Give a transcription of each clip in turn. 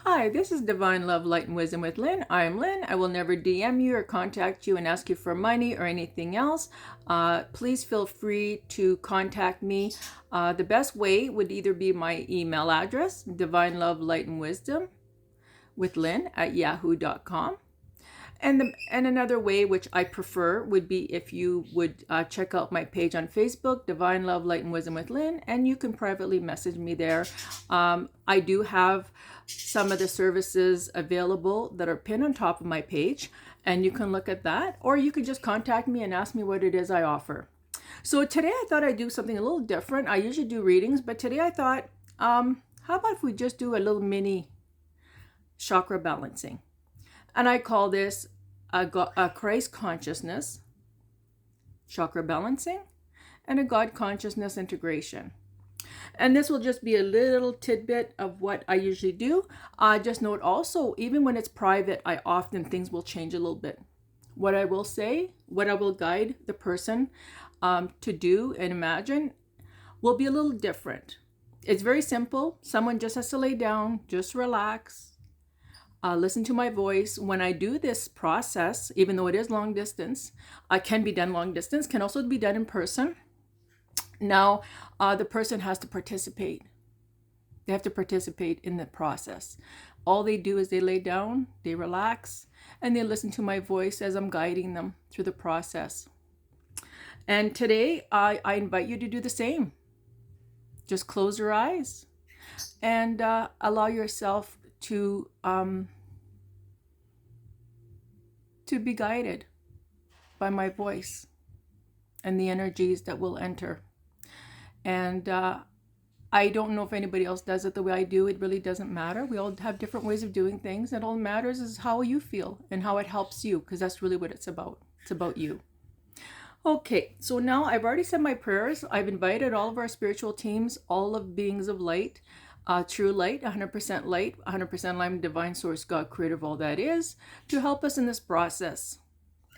Hi, this is Divine Love, Light, and Wisdom with Lynn. I am Lynn. I will never DM you or contact you and ask you for money or anything else. Please feel free to contact me. The best way would either be my email address, Divine Love, Light, and Wisdom with Lynn at yahoo.com. And another way, which I prefer, would be if you would check out my page on Facebook, Divine Love, Light, and Wisdom with Lynn, and you can privately message me there. I do have some of the services available that are pinned on top of my page, and you can look at that, or you can just contact me and ask me what it is I offer. So today I thought I'd do something a little different. I usually do readings, but today I thought, how about if we just do a little mini chakra balancing? And I call this a Christ consciousness chakra balancing and a God consciousness integration. And this will just be a little tidbit of what I usually do. Just note also, even when it's private, things will change a little bit. What I will say, what I will guide the person to do and imagine will be a little different. It's very simple. Someone just has to lay down, just relax, listen to my voice. When I do this process, even though it is long distance, can be done long distance, can also be done in person. Now, the person has to participate. They have to participate in the process. All they do is they lay down, they relax, and they listen to my voice as I'm guiding them through the process. And today, I invite you to do the same. Just close your eyes and allow yourself to be guided by my voice and the energies that will enter. And I don't know if anybody else does it the way I do. It really doesn't matter. We all have different ways of doing things, and all that matters is how you feel and how it helps you, because that's really what it's about. It's about you. Okay, so now I've already said my prayers. I've invited all of our spiritual teams, all of beings of light, true light, 100% light, 100% light, divine source, God, creator of all that is, to help us in this process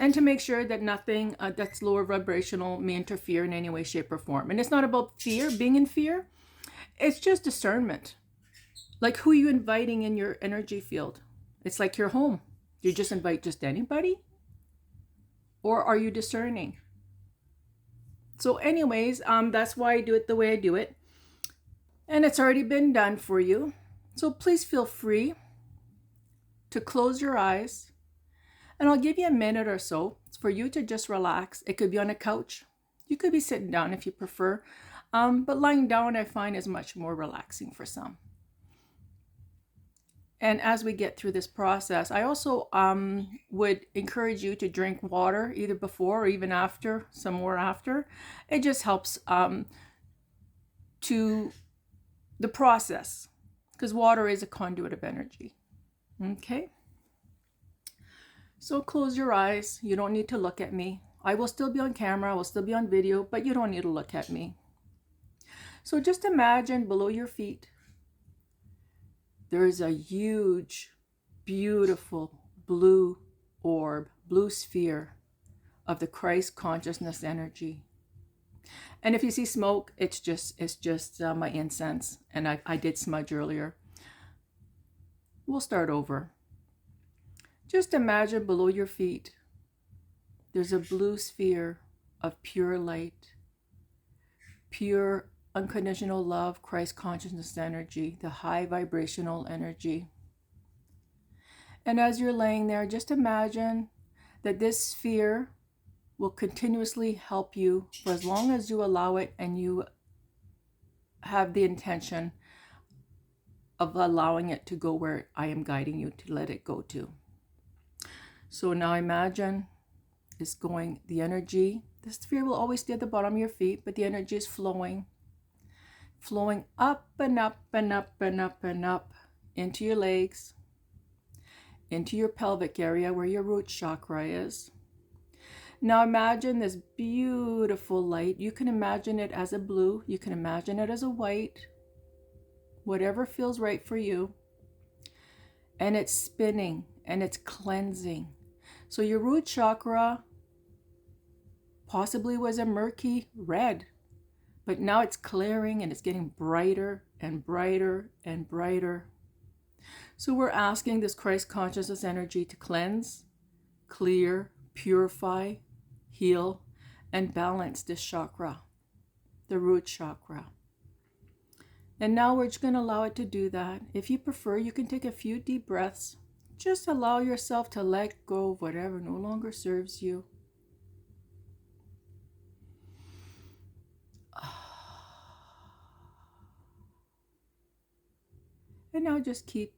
and to make sure that nothing that's lower vibrational may interfere in any way, shape, or form. And it's not about fear, being in fear. It's just discernment. Like, who are you inviting in your energy field? It's like your home. You just invite just anybody? Or are you discerning? So anyways, that's why I do it the way I do it. And it's already been done for you. So please feel free to close your eyes. And I'll give you a minute or so for you to just relax. It could be on a couch. You could be sitting down if you prefer. But lying down, I find, is much more relaxing for some. And as we get through this process, I also would encourage you to drink water either before or even after, some more after. It just helps to the process, because water is a conduit of energy. Okay? So close your eyes. You don't need to look at me. I will still be on camera, I will still be on video, but you don't need to look at me. So just imagine below your feet, there is a huge, beautiful blue orb, blue sphere of the Christ consciousness energy. And if you see smoke, it's just my incense, and I did smudge earlier. We'll start over. Just imagine below your feet, there's a blue sphere of pure light, pure unconditional love, Christ consciousness energy, the high vibrational energy. And as you're laying there, just imagine that this sphere will continuously help you for as long as you allow it and you have the intention of allowing it to go where I am guiding you to let it go to. So now imagine it's going, the energy, the sphere will always stay at the bottom of your feet, but the energy is flowing up and up and up and up and up into your legs, into your pelvic area where your root chakra is. Now imagine this beautiful light. You can imagine it as a blue, you can imagine it as a white, whatever feels right for you. And it's spinning and it's cleansing. So your root chakra possibly was a murky red, but now it's clearing and it's getting brighter and brighter and brighter. So we're asking this Christ consciousness energy to cleanse, clear, purify, heal, and balance this chakra, the root chakra. And now we're just going to allow it to do that. If you prefer, you can take a few deep breaths. Just allow yourself to let go of whatever no longer serves you. And now just keep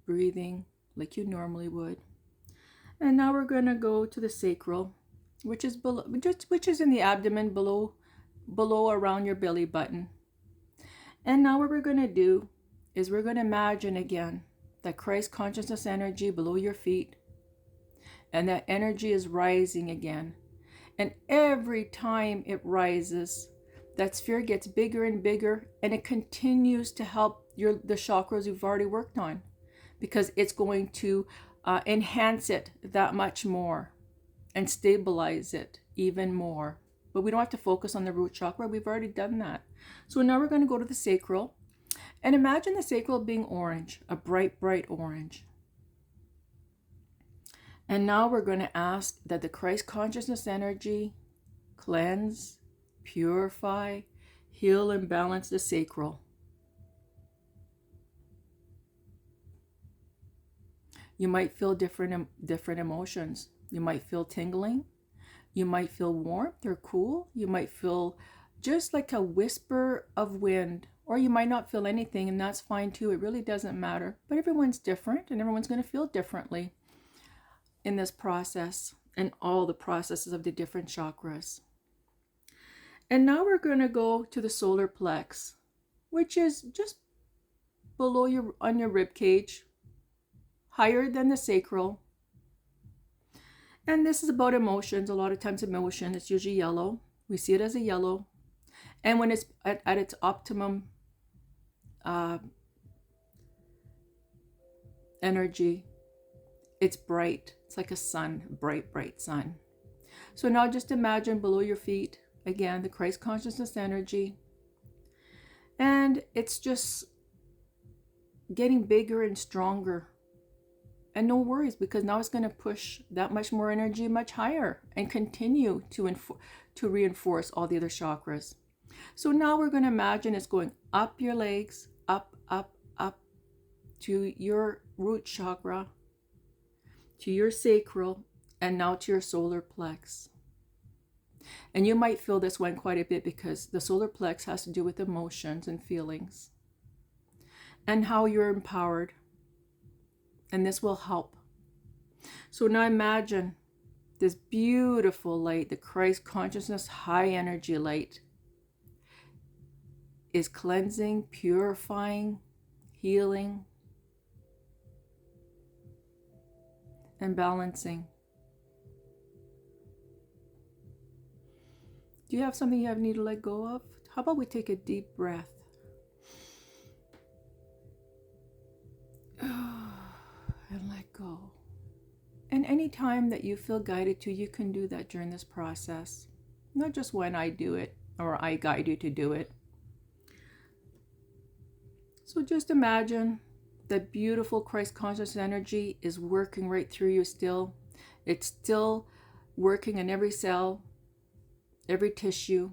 breathing like you normally would. And now we're going to go to the sacral, which is below, which is in the abdomen, below around your belly button. And now what we're going to do is we're going to imagine again that Christ consciousness energy below your feet, and that energy is rising again. And every time it rises, that sphere gets bigger and bigger, and it continues to help the chakras you've already worked on, because it's going to enhance it that much more and stabilize it even more. But we don't have to focus on the root chakra. We've already done that. So now we're going to go to the sacral. And imagine the sacral being orange, a bright, bright orange. And now we're going to ask that the Christ consciousness energy cleanse, purify, heal, and balance the sacral. You might feel different emotions. You might feel tingling. You might feel warmth or cool. You might feel just like a whisper of wind, or you might not feel anything, and that's fine too. It really doesn't matter. But everyone's different, and everyone's going to feel differently in this process and all the processes of the different chakras. And now we're going to go to the solar plex, which is just below on your rib cage, higher than the sacral. And this is about emotions. A lot of times emotion, it's usually yellow. We see it as a yellow. And when it's at its optimum energy, it's bright. It's like a sun, bright, bright sun. So now just imagine below your feet, again, the Christ consciousness energy. And it's just getting bigger and stronger. And no worries, because now it's going to push that much more energy much higher and continue to reinforce all the other chakras. So now we're going to imagine it's going up your legs, up, up, up to your root chakra, to your sacral, and now to your solar plex. And you might feel this one quite a bit, because the solar plex has to do with emotions and feelings and how you're empowered. And this will help. So now imagine this beautiful light, the Christ consciousness high energy light, is cleansing, purifying, healing, and balancing. Do you have something you need to let go of? How about we take a deep breath? And let go. And any time that you feel guided to, you can do that during this process. Not just when I do it or I guide you to do it. So just imagine that beautiful Christ conscious energy is working right through you still. It's still working in every cell, every tissue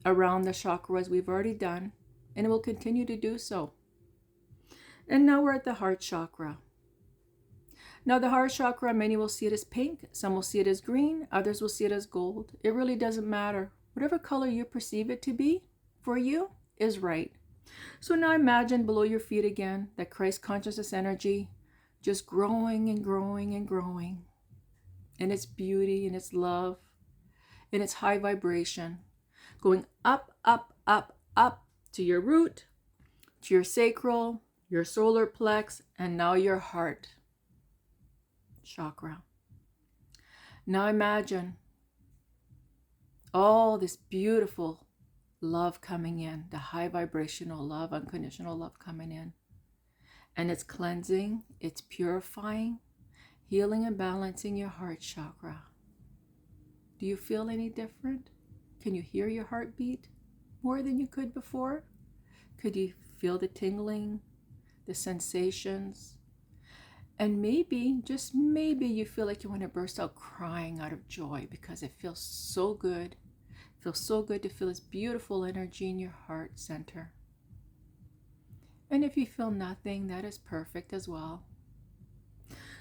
around the chakras we've already done, and it will continue to do so. And now we're at the heart chakra. Now the heart chakra, many will see it as pink, some will see it as green, others will see it as gold. It really doesn't matter. Whatever color you perceive it to be for you is right. So now imagine below your feet again, that Christ consciousness energy just growing and growing and growing in its beauty, in its love, in its high vibration, going up, up, up, up to your root, to your sacral, your solar plex, and now your heart chakra. Now imagine all this beautiful love coming in, the high vibrational love, unconditional love coming in. And it's cleansing, it's purifying, healing and balancing your heart chakra. Do you feel any different? Can you hear your heartbeat more than you could before? Could you feel the tingling, the sensations. And maybe, just maybe, you feel like you want to burst out crying out of joy because it feels so good. It feels so good to feel this beautiful energy in your heart center. And if you feel nothing, that is perfect as well.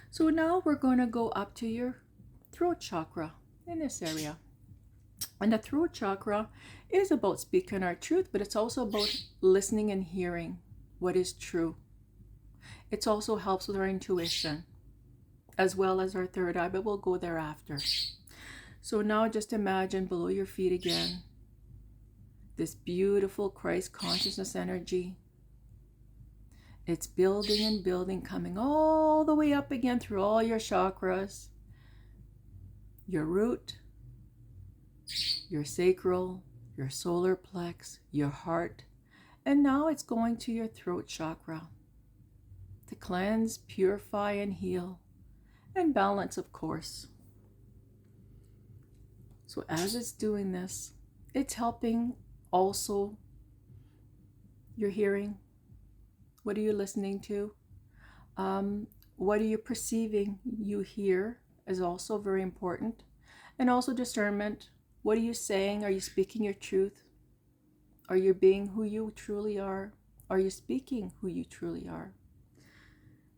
So now we're going to go up to your throat chakra in this area. And the throat chakra is about speaking our truth, but it's also about listening and hearing what is true. It also helps with our intuition, as well as our third eye, but we'll go there after. So now just imagine below your feet again, this beautiful Christ consciousness energy. It's building and building, coming all the way up again through all your chakras, your root, your sacral, your solar plex, your heart, and now it's going to your throat chakra to cleanse, purify, and heal, and balance, of course. So as it's doing this, it's helping also your hearing. What are you listening to? What are you perceiving you hear is also very important. And also discernment. What are you saying? Are you speaking your truth? Are you being who you truly are? Are you speaking who you truly are?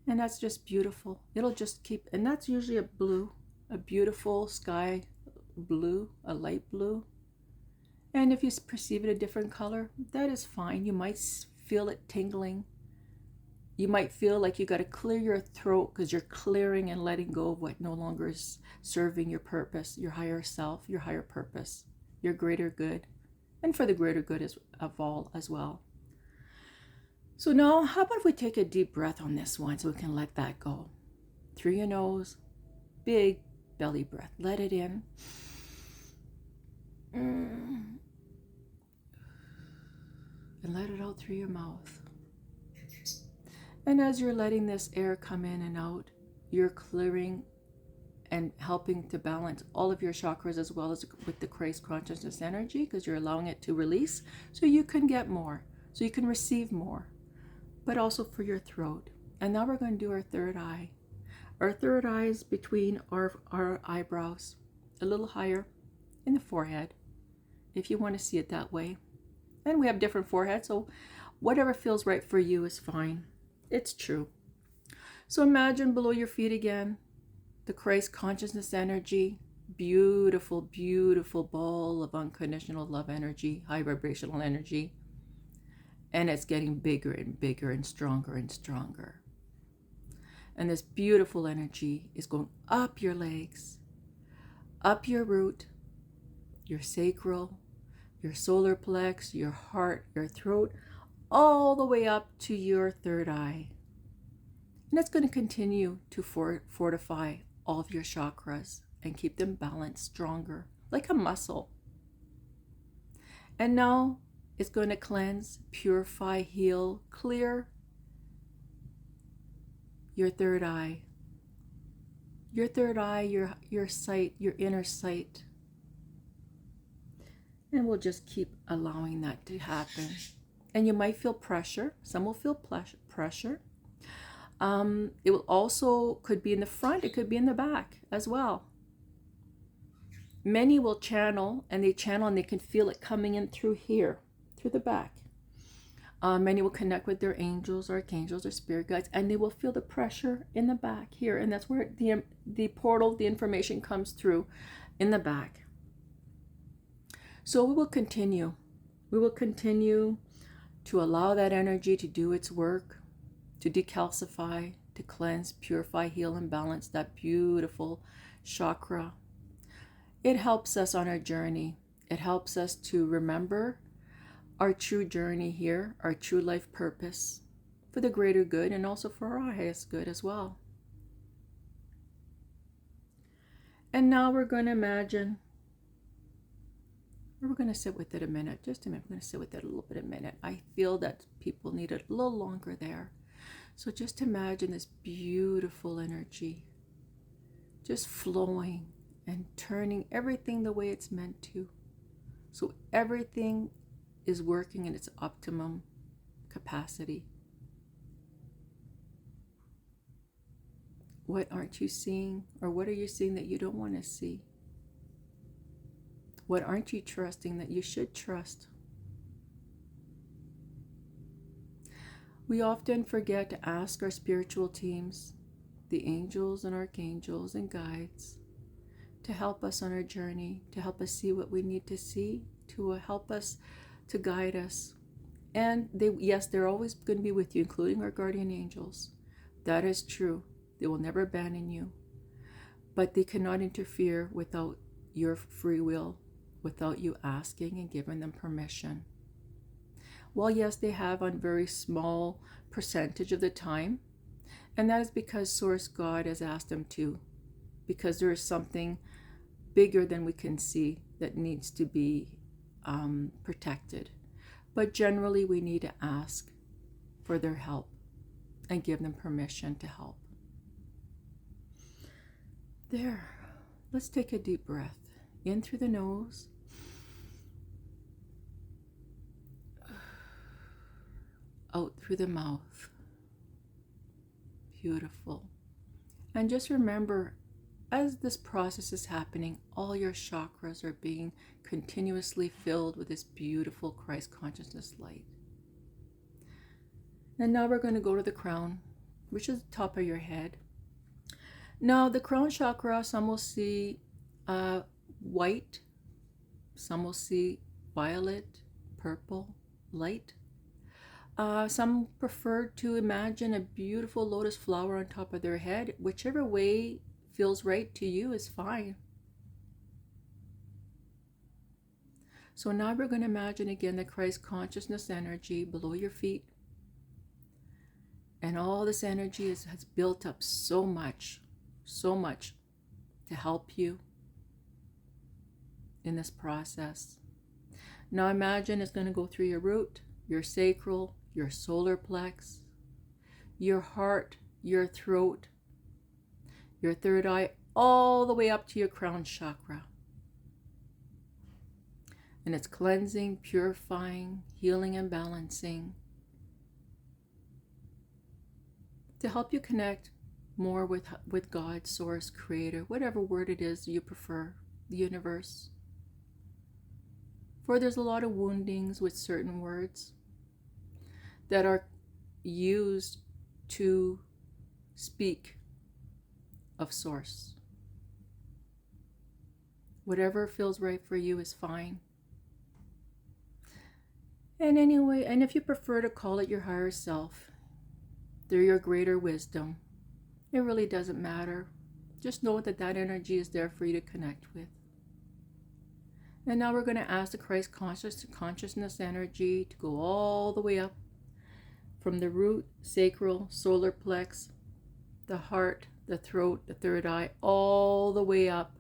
And that's just beautiful. It'll just keep, and that's usually a blue, a beautiful sky blue, a light blue. And if you perceive it a different color, that is fine. You might feel it tingling. You might feel like you got to clear your throat because you're clearing and letting go of what no longer is serving your purpose, your higher self, your higher purpose, your greater good, and for the greater good of all as well. So now, how about if we take a deep breath on this one so we can let that go? Through your nose, big belly breath. Let it in. And let it out through your mouth. And as you're letting this air come in and out, you're clearing and helping to balance all of your chakras as well as with the Christ consciousness energy, because you're allowing it to release so you can get more, so you can receive more, but also for your throat. And now we're going to do our third eye. Our third eye is between our eyebrows, a little higher in the forehead, if you want to see it that way. And we have different foreheads, so whatever feels right for you is fine. It's true. So imagine below your feet again, the Christ consciousness energy, beautiful, beautiful ball of unconditional love energy, high vibrational energy. And it's getting bigger and bigger and stronger and stronger. And this beautiful energy is going up your legs, up your root, your sacral, your solar plex, your heart, your throat, all the way up to your third eye. And it's going to continue to fortify all of your chakras and keep them balanced, stronger, like a muscle. And now it's going to cleanse, purify, heal, clear your third eye. Your third eye, your sight, your inner sight. And we'll just keep allowing that to happen. And you might feel pressure. Some will feel pressure. It will also could be in the front. It could be in the back as well. Many will channel, and they can feel it coming in through here, through the back. Many will connect with their angels, archangels, or spirit guides, and they will feel the pressure in the back here. And that's where the portal, the information comes through in the back. So we will continue. We will continue to allow that energy to do its work, to decalcify, to cleanse, purify, heal, and balance that beautiful chakra. It helps us on our journey. It helps us to remember our true journey here, our true life purpose, for the greater good and also for our highest good as well. And now we're going to imagine, we're going to sit with it a minute, just a minute. I'm going to sit with it a little bit a minute. I feel that people need it a little longer there. So just imagine this beautiful energy just flowing and turning everything the way it's meant to. So everything is working in its optimum capacity. What aren't you seeing? Or what are you seeing that you don't want to see? What aren't you trusting that you should trust? We often forget to ask our spiritual teams, the angels and archangels and guides, to help us on our journey, to help us see what we need to see, to help us, to guide us. And yes, they're always going to be with you, including our guardian angels. That is true. They will never abandon you. But they cannot interfere without your free will, without you asking and giving them permission. Well, yes, they have on very small percentage of the time. And that is because Source God has asked them to. Because there is something bigger than we can see that needs to be protected. But generally, we need to ask for their help and give them permission to help. There. Let's take a deep breath. In through the nose. Out through the mouth. Beautiful. And just remember, as this process is happening, all your chakras are being continuously filled with this beautiful Christ consciousness light. And now we're going to go to the crown, which is the top of your head. Now, the crown chakra, some will see white, some will see violet, purple, light. Some prefer to imagine a beautiful lotus flower on top of their head. Whichever way feels right to you is fine. So now we're going to imagine again the Christ consciousness energy below your feet. And all this energy has built up so much to help you in this process. Now imagine it's going to go through your root, your sacral, your solar plex, your heart, your throat, your third eye, all the way up to your crown chakra. And it's cleansing, purifying, healing, and balancing to help you connect more with God, Source, Creator, whatever word it is you prefer, the universe. For there's a lot of woundings with certain words that are used to speak of Source. Whatever feels right for you is fine. And anyway, and if you prefer to call it your higher self, they're your greater wisdom. It really doesn't matter. Just know that that energy is there for you to connect with. And now we're going to ask the Christ consciousness energy to go all the way up from the root, sacral, solar plex, the heart, the throat, the third eye, all the way up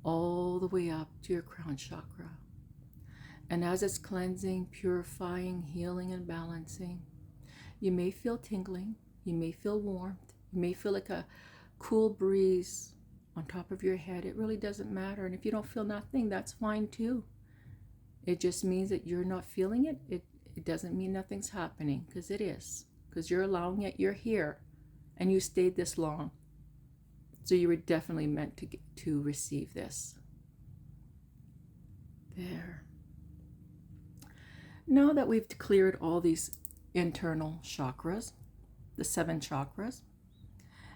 to your crown chakra. And as it's cleansing, purifying, healing, and balancing, you may feel tingling, you may feel warmth, you may feel like a cool breeze on top of your head. It really doesn't matter. And if you don't feel nothing, that's fine too. It just means that you're not feeling it. It doesn't mean nothing's happening, because it is. Because you're allowing it, you're here, and you stayed this long. So you were definitely meant to receive this. There. Now that we've cleared all these internal chakras, the 7 chakras,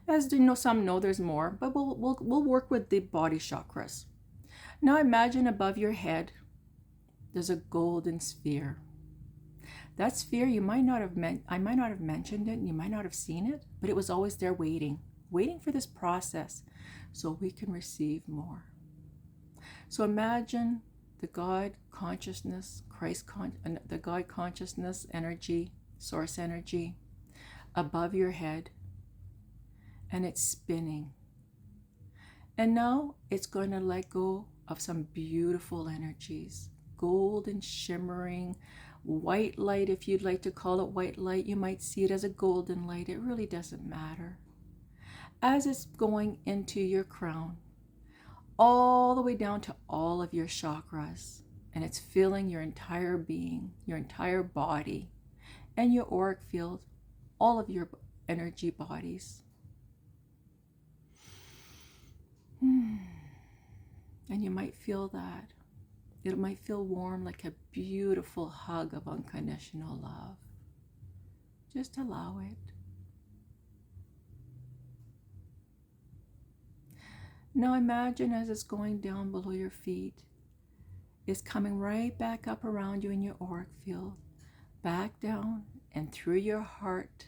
as you know, some know there's more, but we'll work with the body chakras. Now imagine above your head, there's a golden sphere. That sphere, I might not have mentioned it, and you might not have seen it, but it was always there waiting for this process so we can receive more. So imagine the God consciousness, the God consciousness energy, source energy above your head, and it's spinning. And now it's going to let go of some beautiful energies, golden, shimmering, white light. If you'd like to call it white light, you might see it as a golden light. It really doesn't matter. As it's going into your crown, all the way down to all of your chakras, and it's filling your entire being, your entire body, and your auric field, all of your energy bodies. And you might feel that. It might feel warm, like a beautiful hug of unconditional love. Just allow it. Now imagine as it's going down below your feet, it's coming right back up around you in your auric field, back down and through your heart.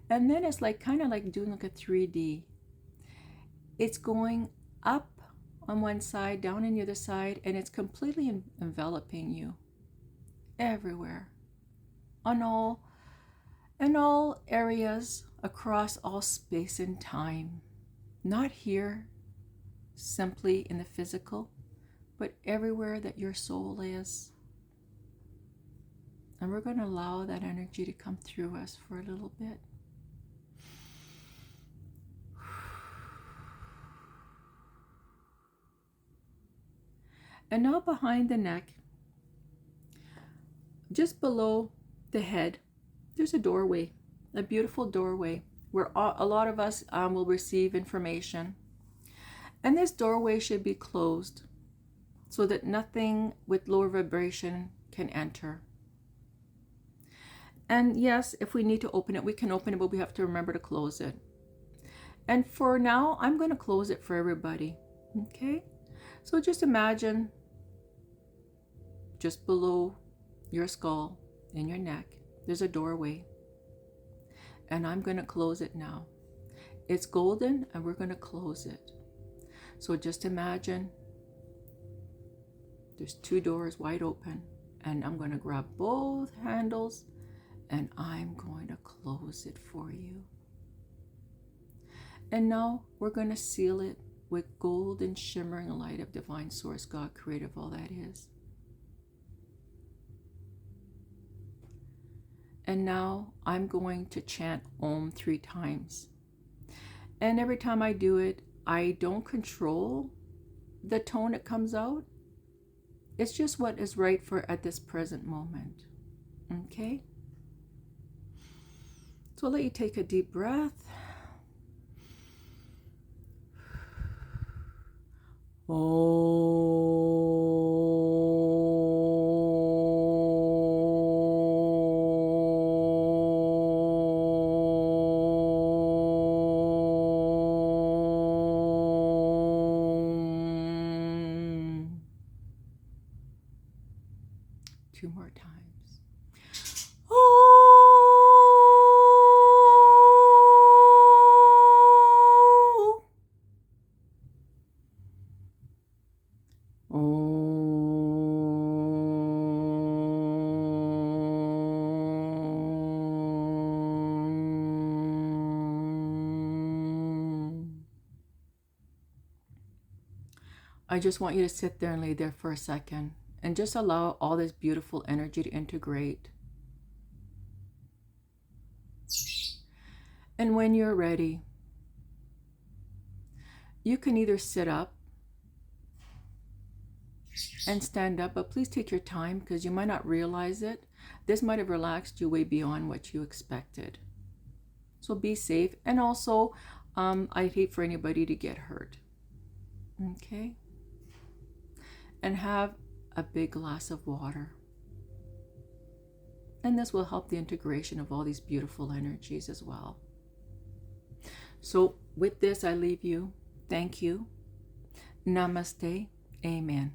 And then it's like kind of like doing like a 3D. It's going up on one side, down on the other side, and it's completely enveloping you everywhere, on all areas, across all space and time. Not here, simply in the physical, but everywhere that your soul is. And we're going to allow that energy to come through us for a little bit. And now behind the neck, just below the head, there's a doorway, a beautiful doorway where a lot of us will receive information. And this doorway should be closed so that nothing with lower vibration can enter. And yes, if we need to open it, we can open it, but we have to remember to close it. And for now, I'm going to close it for everybody. Okay? So just imagine just below your skull, in your neck, there's a doorway. And I'm going to close it now. It's golden and we're going to close it. So just imagine there's two doors wide open, and I'm going to grab both handles and I'm going to close it for you. And now we're going to seal it with golden shimmering light of divine source, God, creator of all that is. And now I'm going to chant Om 3 times. And every time I do it, I don't control the tone it comes out. It's just what is right for at this present moment. Okay? So I'll let you take a deep breath. Two more times. I just want you to sit there and lay there for a second and just allow all this beautiful energy to integrate. And when you're ready, you can either sit up and stand up, but please take your time because you might not realize it. This might have relaxed you way beyond what you expected. So be safe. And also, I'd hate for anybody to get hurt. Okay? And have a big glass of water. And this will help the integration of all these beautiful energies as well. So with this, I leave you. Thank you. Namaste. Amen.